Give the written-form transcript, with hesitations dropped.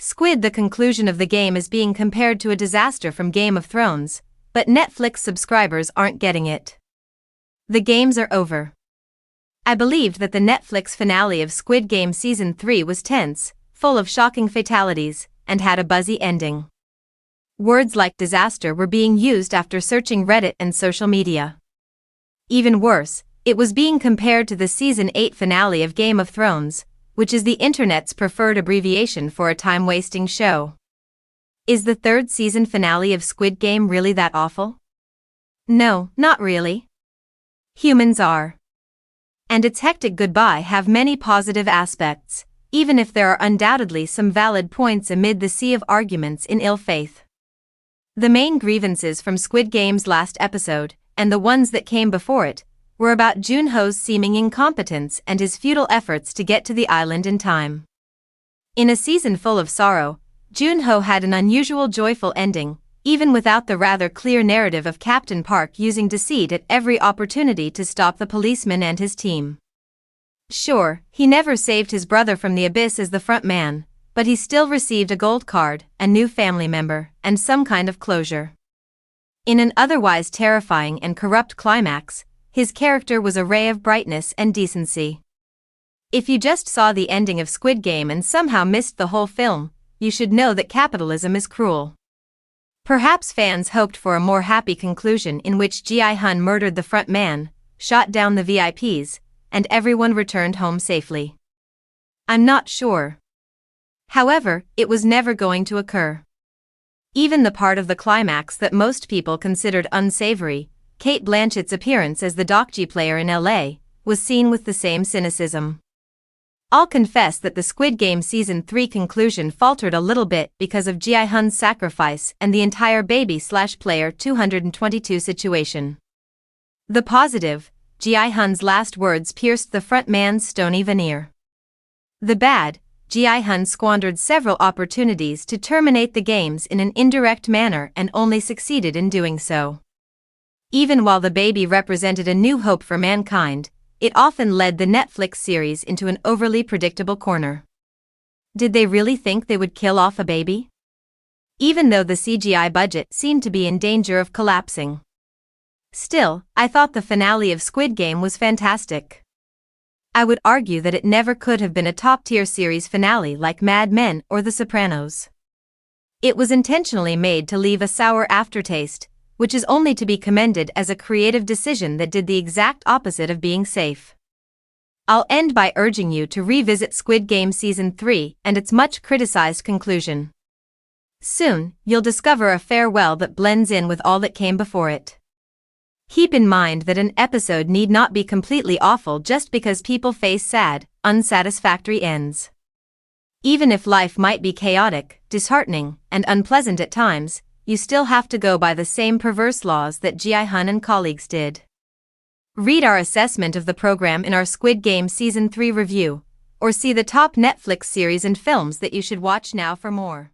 Squid: The conclusion of the game is being compared to a disaster from Game of Thrones, but Netflix subscribers aren't getting it. The games are over. I believed that the Netflix finale of Squid Game Season 3 was tense, full of shocking fatalities, and had a buzzy ending. Words like disaster were being used after searching Reddit and social media. Even worse, it was being compared to the Season 8 finale of Game of Thrones, which is the internet's preferred abbreviation for a time-wasting show. Is the third season finale of Squid Game really that awful? No, not really. Humans are. And its hectic goodbye have many positive aspects, even if there are undoubtedly some valid points amid the sea of arguments in ill faith. The main grievances from Squid Game's last episode, and the ones that came before it, were about Jun-ho's seeming incompetence and his futile efforts to get to the island in time. In a season full of sorrow, Jun-ho had an unusual joyful ending, even without the rather clear narrative of Captain Park using deceit at every opportunity to stop the policeman and his team. Sure, he never saved his brother from the abyss as the front man, but he still received a gold card, a new family member, and some kind of closure. In an otherwise terrifying and corrupt climax, his character was a ray of brightness and decency. If you just saw the ending of Squid Game and somehow missed the whole film, you should know that capitalism is cruel. Perhaps fans hoped for a more happy conclusion in which Gi-hun murdered the front man, shot down the VIPs, and everyone returned home safely. I'm not sure. However, it was never going to occur. Even the part of the climax that most people considered unsavory, Cate Blanchett's appearance as the Dokji player in LA, was seen with the same cynicism. I'll confess that the Squid Game Season 3 conclusion faltered a little bit because of Gi-hun's sacrifice and the entire baby/player 222 situation. The positive, Gi-hun's last words pierced the front man's stony veneer. The bad, Gi-hun squandered several opportunities to terminate the games in an indirect manner and only succeeded in doing so. Even while the baby represented a new hope for mankind, it often led the Netflix series into an overly predictable corner. Did they really think they would kill off a baby? Even though the CGI budget seemed to be in danger of collapsing. Still, I thought the finale of Squid Game was fantastic. I would argue that it never could have been a top-tier series finale like Mad Men or The Sopranos. It was intentionally made to leave a sour aftertaste, which is only to be commended as a creative decision that did the exact opposite of being safe. I'll end by urging you to revisit Squid Game Season 3 and its much-criticized conclusion. Soon, you'll discover a farewell that blends in with all that came before it. Keep in mind that an episode need not be completely awful just because people face sad, unsatisfactory ends. Even if life might be chaotic, disheartening, and unpleasant at times, you still have to go by the same perverse laws that Gi-hun and colleagues did. Read our assessment of the program in our Squid Game Season 3 review, or see the top Netflix series and films that you should watch now for more.